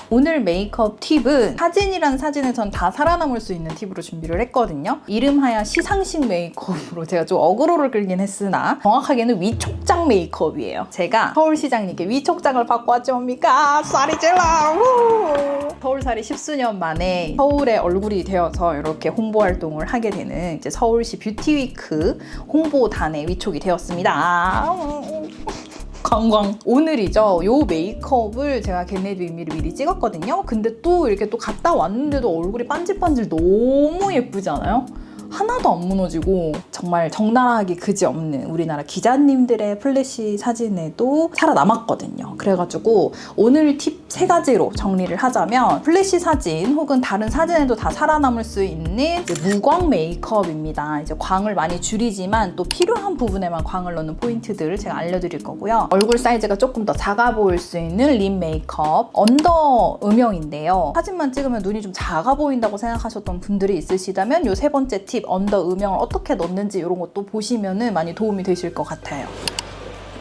오늘 메이크업 팁은 사진이란 사진에선 다 살아남을 수 있는 팁으로 준비를 했거든요. 이름하여 시상식 메이크업으로 제가 좀 어그로를 끌긴 했으나 정확하게는 위촉장 메이크업이에요. 제가 서울시장님께 위촉장을 받고 왔죠입니까? 쌀이 질러! 서울살이 10수년 만에 서울의 얼굴이 되어서 이렇게 홍보 활동을 하게 되는 이제 서울시 뷰티위크 홍보단의 위촉이 되었습니다. 관광. 오늘이죠. 요 메이크업을 제가 걔네들 미리 찍었거든요. 근데 또 이렇게 또 갔다 왔는데도 얼굴이 반질반질 너무 예쁘지 않아요? 하나도 안 무너지고 정말 적나라하기 그지없는 우리나라 기자님들의 플래시 사진에도 살아남았거든요. 그래가지고 오늘 팁 3가지로 정리를 하자면 플래시 사진 혹은 다른 사진에도 다 살아남을 수 있는 무광 메이크업입니다. 이제 광을 많이 줄이지만 또 필요한 부분에만 광을 넣는 포인트들을 제가 알려드릴 거고요. 얼굴 사이즈가 조금 더 작아 보일 수 있는 립 메이크업 언더 음영인데요. 사진만 찍으면 눈이 좀 작아 보인다고 생각하셨던 분들이 있으시다면 요 3번째 팁 언더 음영을 어떻게 넣는지 이런 것도 보시면 많이 도움이 되실 것 같아요.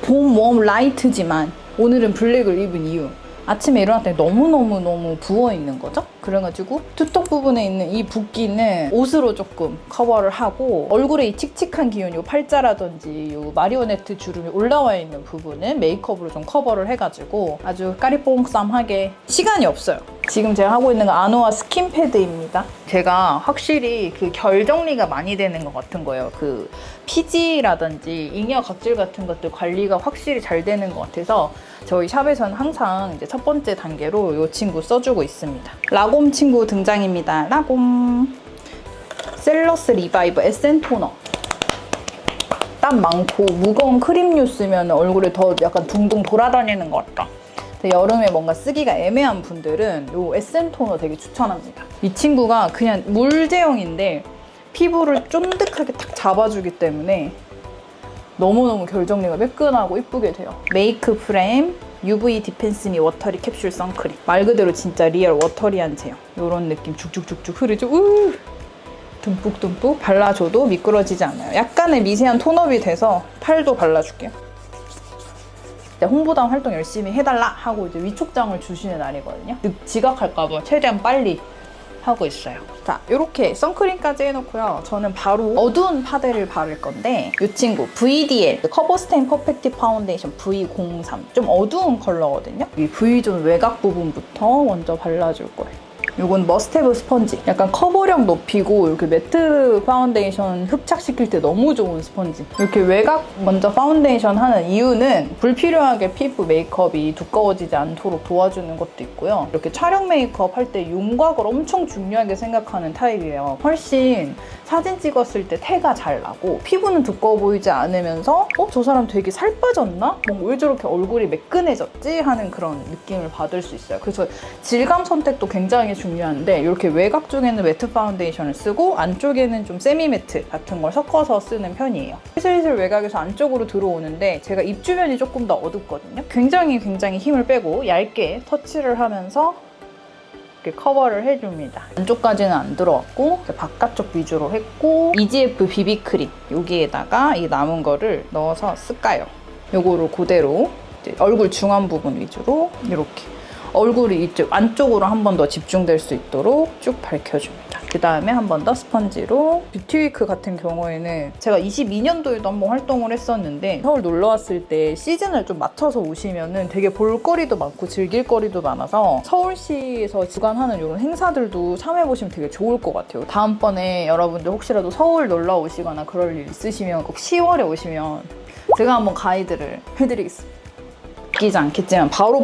봄 웜 라이트지만 오늘은 블랙을 입은 이유, 아침에 일어났더니 너무 부어 있는 거죠. 그래가지고 투턱 부분에 있는 이 붓기는 옷으로 조금 커버를 하고 얼굴에 이 칙칙한 기운, 요 팔자라든지 요 마리오네트 주름이 올라와 있는 부분은 메이크업으로 좀 커버를 해가지고 아주 까리뽕쌈하게. 시간이 없어요. 지금 제가 하고 있는 건 아노아 스킨 패드입니다. 제가 확실히 그 결 정리가 많이 되는 것 같은 거예요. 그 피지라든지 잉여 각질 같은 것들 관리가 확실히 잘 되는 것 같아서 저희 샵에서는 항상 이제 첫 번째 단계로 이 친구 써주고 있습니다. 라곰 친구 등장입니다. 라곰. 셀러스 리바이브 에센 토너. 땀 많고 무거운 크림류 쓰면 얼굴에 더 약간 둥둥 돌아다니는 것 같다. 여름에 뭔가 쓰기가 애매한 분들은 이 에센 토너 되게 추천합니다. 이 친구가 그냥 물 제형인데 피부를 쫀득하게 탁 잡아주기 때문에 너무너무 결 정리가 매끈하고 이쁘게 돼요. 메이크 프레임 UV 디펜스 미 워터리 캡슐 선크림. 말 그대로 진짜 리얼 워터리한 제형. 이런 느낌 쭉쭉쭉쭉 흐르죠. 듬뿍듬뿍 발라줘도 미끄러지지 않아요. 약간의 미세한 톤업이 돼서 팔도 발라줄게요. 홍보단 활동 열심히 해달라 하고 이제 위촉장을 주시는 날이거든요. 지각할까봐 최대한 빨리 하고 있어요. 자, 이렇게 선크림까지 해놓고요. 저는 바로 어두운 파데를 바를 건데 이 친구 VDL 커버스테인 퍼펙티브 파운데이션 V03 좀 어두운 컬러거든요. 이 V존 외곽 부분부터 먼저 발라줄 거예요. 이건 머스테브 스펀지. 약간 커버력 높이고 이렇게 매트 파운데이션 흡착시킬 때 너무 좋은 스펀지. 이렇게 외곽 먼저 파운데이션 하는 이유는 불필요하게 피부 메이크업이 두꺼워지지 않도록 도와주는 것도 있고요. 이렇게 촬영 메이크업 할 때 윤곽을 엄청 중요하게 생각하는 타입이에요. 훨씬 사진 찍었을 때 태가 잘 나고 피부는 두꺼워 보이지 않으면서 저 사람 되게 살 빠졌나? 왜 저렇게 얼굴이 매끈해졌지? 하는 그런 느낌을 받을 수 있어요. 그래서 질감 선택도 굉장히 중요한데 이렇게 외곽 쪽에는 매트 파운데이션을 쓰고 안쪽에는 좀 세미 매트 같은 걸 섞어서 쓰는 편이에요. 슬슬 외곽에서 안쪽으로 들어오는데 제가 입 주변이 조금 더 어둡거든요. 굉장히 힘을 빼고 얇게 터치를 하면서 이렇게 커버를 해줍니다. 안쪽까지는 안 들어왔고 바깥쪽 위주로 했고 EGF 비비크림 여기에다가 이 남은 거를 넣어서 쓸까요? 요거를 그대로 이제 얼굴 중앙 부분 위주로 이렇게 얼굴이 이쪽 안쪽으로 한 번 더 집중될 수 있도록 쭉 밝혀줍니다. 그 다음에 한 번 더 스펀지로 뷰티위크 같은 경우에는 제가 22년도에도 한번 활동을 했었는데 서울 놀러 왔을 때 시즌을 좀 맞춰서 오시면은 되게 볼거리도 많고 즐길거리도 많아서 서울시에서 주관하는 이런 행사들도 참여해보시면 되게 좋을 것 같아요. 다음번에 여러분들 혹시라도 서울 놀러 오시거나 그럴 일 있으시면 꼭 10월에 오시면 제가 한번 가이드를 해드리겠습니다. 웃기지 않겠지만 바로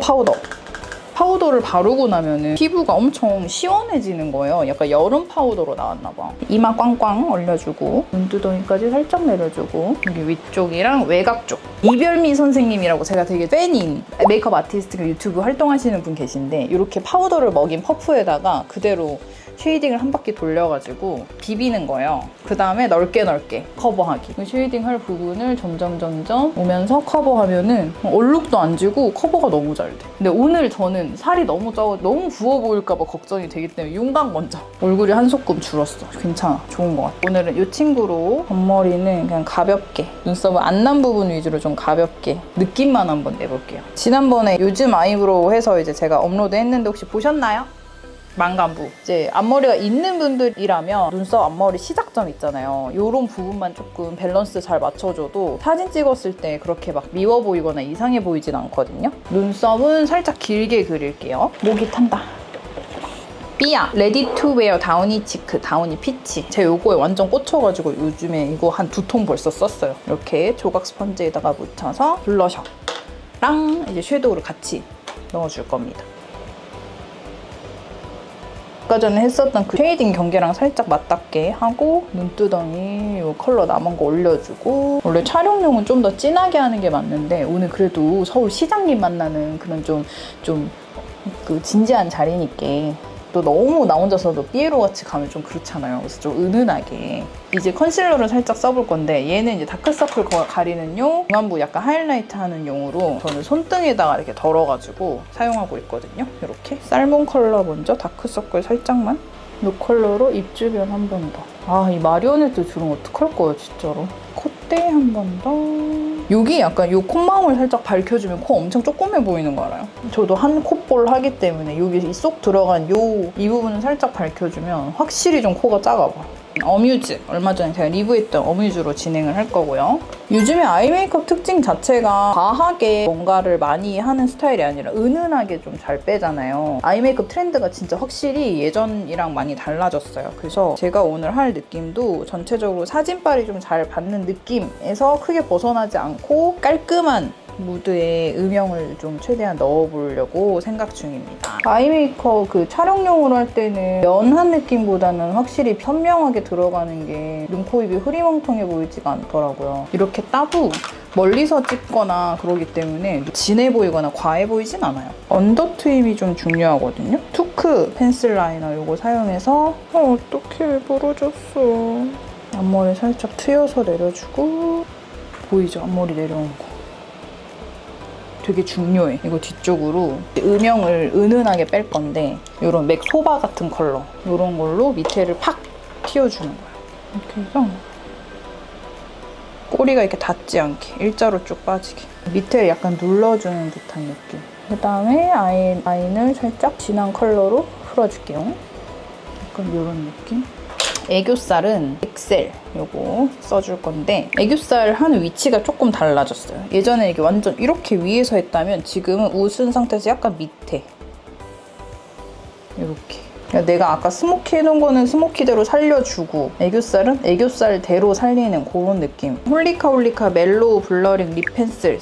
파우더를 바르고 나면은 피부가 엄청 시원해지는 거예요. 약간 여름 파우더로 나왔나 봐. 이마 꽝꽝 올려주고 눈두덩이까지 살짝 내려주고 여기 위쪽이랑 외곽 쪽. 이별미 선생님이라고 제가 되게 팬인 메이크업 아티스트가 유튜브 활동하시는 분 계신데 이렇게 파우더를 먹인 퍼프에다가 그대로 쉐이딩을 한 바퀴 돌려가지고 비비는 거예요. 그 다음에 넓게 커버하기. 그 쉐이딩 할 부분을 점점 오면서 커버하면은 얼룩도 안 지고 커버가 너무 잘 돼. 근데 오늘 저는 살이 너무 쪄 너무 부어 보일까봐 걱정이 되기 때문에 윤곽 먼저. 얼굴이 한 소끔 줄었어. 괜찮아. 좋은 것 같아. 오늘은 이 친구로 앞머리는 그냥 가볍게 눈썹은 안 난 부분 위주로 좀 가볍게 느낌만 한번 내볼게요. 지난번에 요즘 아이브로우 해서 이제 제가 업로드 했는데 혹시 보셨나요? 망간부. 이제 앞머리가 있는 분들이라면 눈썹 앞머리 시작점 있잖아요. 이런 부분만 조금 밸런스 잘 맞춰줘도 사진 찍었을 때 그렇게 막 미워 보이거나 이상해 보이진 않거든요. 눈썹은 살짝 길게 그릴게요. 목이 탄다. 삐아 레디 투 웨어 다우니 치크 다우니 피치. 제가 요거에 완전 꽂혀가지고 요즘에 이거 한 2통 벌써 썼어요. 이렇게 조각 스펀지에다가 묻혀서 블러셔랑 이제 섀도우를 같이 넣어줄 겁니다. 아까 전에 했었던 그 쉐이딩 경계랑 살짝 맞닿게 하고 눈두덩이 이 컬러 남은 거 올려주고. 원래 촬영용은 좀 더 진하게 하는 게 맞는데 오늘 그래도 서울 시장님 만나는 그런 좀 그 진지한 자리니까 또 너무 나 혼자서도 삐에로 같이 가면 좀 그렇잖아요. 그래서 좀 은은하게 이제 컨실러를 살짝 써볼 건데 얘는 이제 다크서클 가리는 용, 중안부 약간 하이라이트 하는 용으로 저는 손등에다가 이렇게 덜어가지고 사용하고 있거든요. 이렇게 살몬 컬러 먼저 다크서클 살짝만 이 컬러로 입 주변 한 번 더. 아, 이 마리오네트 줄은 어떡할 거예요 진짜로. 콧대 한 번 더. 여기 약간 이 콧망울 살짝 밝혀주면 코 엄청 조그매 보이는 거 알아요? 저도 한 콧볼 하기 때문에 여기 쏙 들어간 이 부분을 살짝 밝혀주면 확실히 좀 코가 작아 봐. 어뮤즈, 얼마 전에 제가 리뷰했던 어뮤즈로 진행을 할 거고요. 요즘에 아이 메이크업 특징 자체가 과하게 뭔가를 많이 하는 스타일이 아니라 은은하게 좀 잘 빼잖아요. 아이 메이크업 트렌드가 진짜 확실히 예전이랑 많이 달라졌어요. 그래서 제가 오늘 할 느낌도 전체적으로 사진빨이 좀 잘 받는 느낌에서 크게 벗어나지 않고 깔끔한 무드에 음영을 좀 최대한 넣어보려고 생각 중입니다. 아이 메이크업 그 촬영용으로 할 때는 연한 느낌보다는 확실히 선명하게 들어가는 게 눈, 코, 입이 흐리멍텅해 보이지가 않더라고요. 이렇게 따도 멀리서 찍거나 그러기 때문에 진해 보이거나 과해 보이진 않아요. 언더 트임이 좀 중요하거든요. 투크 펜슬 라이너 이거 사용해서 어떡해 부러졌어. 앞머리 살짝 트여서 내려주고 보이죠? 앞머리 내려온 거. 되게 중요해. 이거 뒤쪽으로 음영을 은은하게 뺄 건데 이런 맥 소바 같은 컬러 이런 걸로 밑에를 팍 틔워주는 거야. 이렇게 해서 꼬리가 이렇게 닿지 않게 일자로 쭉 빠지게 밑에 약간 눌러주는 듯한 느낌. 그 다음에 아이를 살짝 진한 컬러로 풀어줄게요. 약간 이런 느낌. 애교살은 엑셀 요거 써줄 건데 애교살 하는 위치가 조금 달라졌어요. 예전에 이게 완전 이렇게 위에서 했다면 지금은 웃은 상태에서 약간 밑에 이렇게. 그러니까 내가 아까 스모키 해놓은 거는 스모키대로 살려주고 애교살은 애교살대로 살리는 그런 느낌. 홀리카 멜로우 블러링 립 펜슬.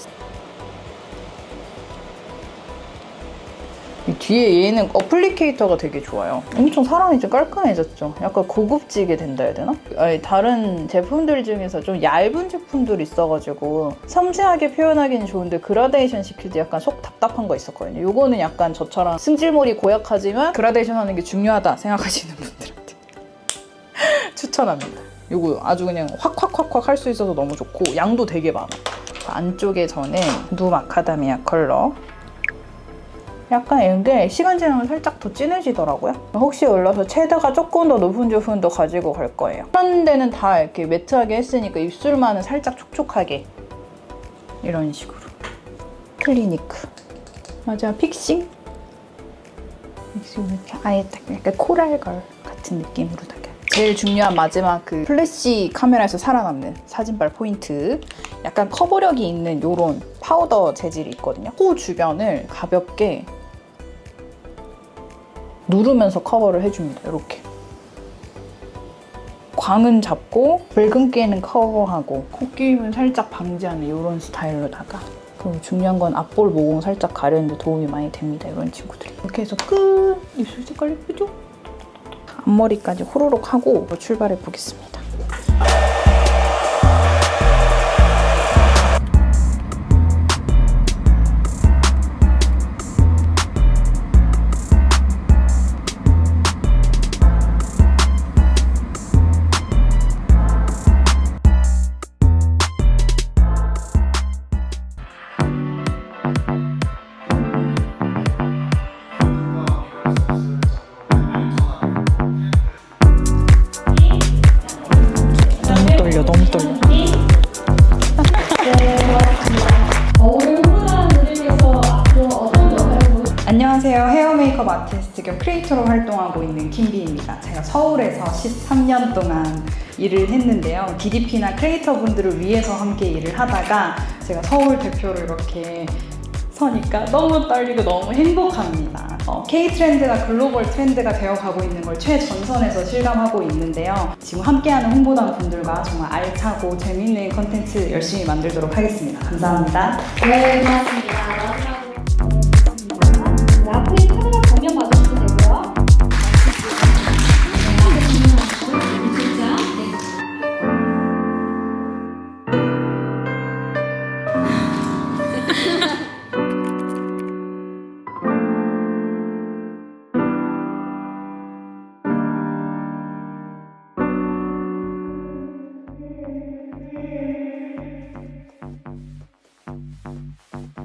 뒤에 얘는 어플리케이터가 되게 좋아요. 엄청 사람이 좀 깔끔해졌죠? 약간 고급지게 된다 해야 되나? 아니, 다른 제품들 중에서 좀 얇은 제품들이 있어가지고 섬세하게 표현하기는 좋은데 그라데이션 시킬 때 약간 속 답답한 거 있었거든요. 요거는 약간 저처럼 승질머리 고약하지만 그라데이션 하는 게 중요하다 생각하시는 분들한테 추천합니다. 요거 아주 그냥 확 할 수 있어서 너무 좋고 양도 되게 많아. 안쪽에 저는 누 마카다미아 컬러 약간 이게 시간 지나면 살짝 더 진해지더라고요. 혹시 올라서 채도가 조금 더 높은 제품도 가지고 갈 거예요. 그런 데는 다 이렇게 매트하게 했으니까 입술만은 살짝 촉촉하게 이런 식으로. 클리니크 마지막 픽싱 이렇게 아예 딱 약간 코랄걸 같은 느낌으로다가 제일 중요한 마지막 그 플래시 카메라에서 살아남는 사진빨 포인트. 약간 커버력이 있는 이런 파우더 재질이 있거든요. 코 주변을 가볍게 누르면서 커버를 해줍니다. 이렇게. 광은 잡고 붉은기는 커버하고 콧기임은 살짝 방지하는 이런 스타일로다가. 그리고 중요한 건 앞볼 모공 살짝 가려는데 도움이 많이 됩니다. 이런 친구들이. 이렇게 해서 끝! 입술 색깔 예쁘죠? 앞머리까지 호로록 하고 출발해 보겠습니다. 안녕하세요. 헤어 메이크업 아티스트 겸 크리에이터로 활동하고 있는 김비입니다. 제가 서울에서 13년 동안 일을 했는데요. DDP나 크리에이터 분들을 위해서 함께 일을 하다가 제가 서울 대표로 이렇게 서니까 너무 떨리고 너무 행복합니다. K-트렌드가 글로벌 트렌드가 되어가고 있는 걸 최전선에서 실감하고 있는데요. 지금 함께하는 홍보단 분들과 정말 알차고 재미있는 컨텐츠 열심히 만들도록 하겠습니다. 감사합니다. 네, 고맙습니다.